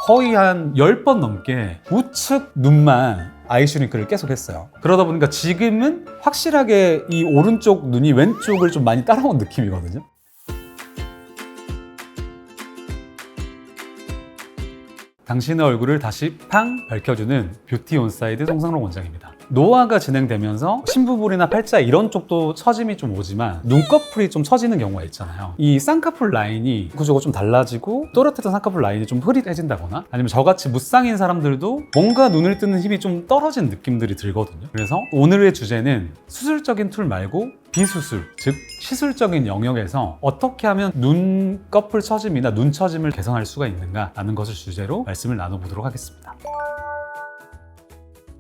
거의 한 10번 넘게 우측 눈만 아이 슈링크를 계속 했어요. 그러다 보니까 지금은 확실하게 이 오른쪽 눈이 왼쪽을 좀 많이 따라온 느낌이거든요. 당신의 얼굴을 다시 팡 밝혀주는 뷰티 온사이드 송상록 원장입니다. 노화가 진행되면서 심부볼이나 팔자 이런 쪽도 처짐이 좀 오지만 눈꺼풀이 좀 처지는 경우가 있잖아요. 이 쌍꺼풀 라인이 구조가 좀 달라지고 또렷했던 쌍꺼풀 라인이 좀 흐릿해진다거나 아니면 저같이 무쌍인 사람들도 뭔가 눈을 뜨는 힘이 좀 떨어진 느낌들이 들거든요. 그래서 오늘의 주제는 수술적인 툴 말고 비수술, 즉 시술적인 영역에서 어떻게 하면 눈꺼풀 처짐이나 눈 처짐을 개선할 수가 있는가 라는 것을 주제로 말씀을 나눠보도록 하겠습니다.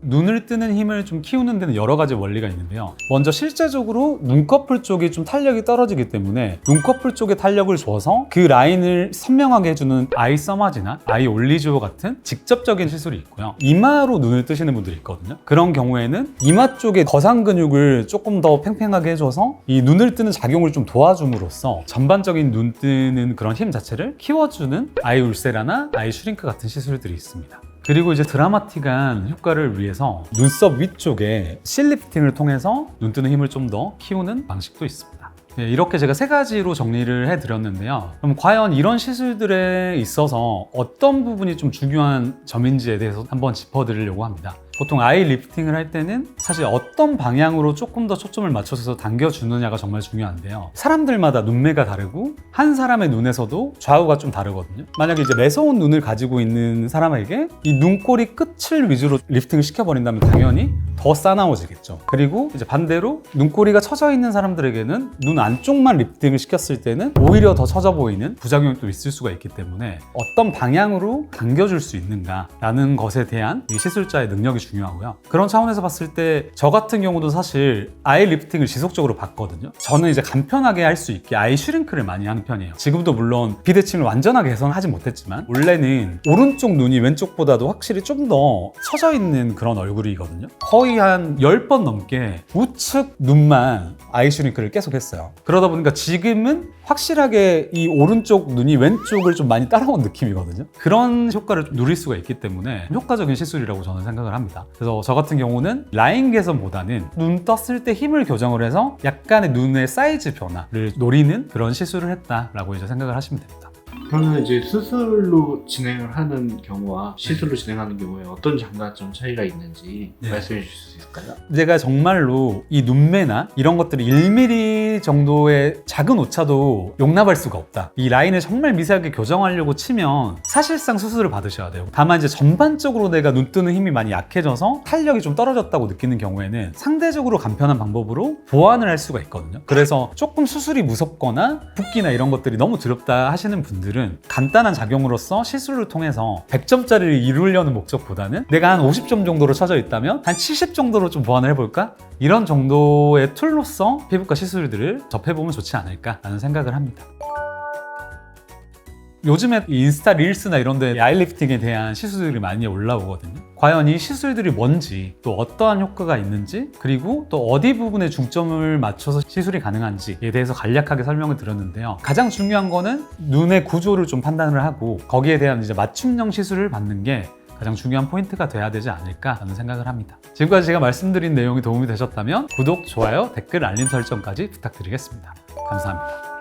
눈을 뜨는 힘을 좀 키우는 데는 여러 가지 원리가 있는데요. 먼저 실제적으로 눈꺼풀 쪽이 좀 탄력이 떨어지기 때문에 눈꺼풀 쪽에 탄력을 줘서 그 라인을 선명하게 해주는 아이 서마지나 아이 올리지오 같은 직접적인 시술이 있고요. 이마로 눈을 뜨시는 분들이 있거든요. 그런 경우에는 이마 쪽에 거상 근육을 조금 더 팽팽하게 해줘서 이 눈을 뜨는 작용을 좀 도와줌으로써 전반적인 눈 뜨는 그런 힘 자체를 키워주는 아이 울세라나 아이 슈링크 같은 시술들이 있습니다. 그리고 이제 드라마틱한 효과를 위해서 눈썹 위쪽에 실 리프팅을 통해서 눈 뜨는 힘을 좀 더 키우는 방식도 있습니다. 이렇게 제가 3가지로 정리를 해드렸는데요. 그럼 과연 이런 시술들에 있어서 어떤 부분이 좀 중요한 점인지에 대해서 한번 짚어드리려고 합니다. 보통 아이 리프팅을 할 때는 사실 어떤 방향으로 조금 더 초점을 맞춰서 당겨주느냐가 정말 중요한데요. 사람들마다 눈매가 다르고 한 사람의 눈에서도 좌우가 좀 다르거든요. 만약에 이제 매서운 눈을 가지고 있는 사람에게 이 눈꼬리 끝을 위주로 리프팅을 시켜버린다면 당연히 더 싸나워지겠죠. 그리고 이제 반대로 눈꼬리가 처져 있는 사람들에게는 눈 안쪽만 리프팅을 시켰을 때는 오히려 더 처져 보이는 부작용이 또 있을 수가 있기 때문에 어떤 방향으로 당겨줄 수 있는가라는 것에 대한 이 시술자의 능력이 중요하고요. 그런 차원에서 봤을 때 저 같은 경우도 사실 아이 리프팅을 지속적으로 받거든요. 저는 이제 간편하게 할 수 있게 아이 슈링크를 많이 하는 편이에요. 지금도 물론 비대칭을 완전하게 개선하지 못했지만 원래는 오른쪽 눈이 왼쪽보다도 확실히 좀 더 처져 있는 그런 얼굴이거든요. 거의 한 10번 넘게 우측 눈만 아이 슈링크를 계속 했어요. 그러다 보니까 지금은 확실하게 이 오른쪽 눈이 왼쪽을 좀 많이 따라온 느낌이거든요. 그런 효과를 좀 누릴 수가 있기 때문에 효과적인 시술이라고 저는 생각을 합니다. 그래서 저 같은 경우는 라인 개선보다는 눈 떴을 때 힘을 교정을 해서 약간의 눈의 사이즈 변화를 노리는 그런 시술을 했다라고 이제 생각을 하시면 됩니다. 그러면 이제 수술로 진행을 하는 경우와 시술로 진행하는 경우에 어떤 장단점 차이가 있는지 말씀해 주실 수 있을까요? 제가 정말로 이 눈매나 이런 것들이 1mm 정도의 작은 오차도 용납할 수가 없다. 이 라인을 정말 미세하게 교정하려고 치면 사실상 수술을 받으셔야 돼요. 다만 이제 전반적으로 내가 눈 뜨는 힘이 많이 약해져서 탄력이 좀 떨어졌다고 느끼는 경우에는 상대적으로 간편한 방법으로 보완을 할 수가 있거든요. 그래서 조금 수술이 무섭거나 붓기나 이런 것들이 너무 두렵다 하시는 분들은 간단한 작용으로서 시술을 통해서 100점짜리를 이루려는 목적보다는 내가 한 50점 정도로 쳐져 있다면 한 70 정도로 좀 보완을 해볼까? 이런 정도의 툴로서 피부과 시술들을 접해보면 좋지 않을까라는 생각을 합니다. 요즘에 인스타 릴스나 이런 데 아이 리프팅에 대한 시술들이 많이 올라오거든요. 과연 이 시술들이 뭔지, 또 어떠한 효과가 있는지, 그리고 또 어디 부분에 중점을 맞춰서 시술이 가능한지에 대해서 간략하게 설명을 드렸는데요. 가장 중요한 거는 눈의 구조를 좀 판단을 하고 거기에 대한 이제 맞춤형 시술을 받는 게 가장 중요한 포인트가 돼야 되지 않을까라는 생각을 합니다. 지금까지 제가 말씀드린 내용이 도움이 되셨다면 구독, 좋아요, 댓글, 알림 설정까지 부탁드리겠습니다. 감사합니다.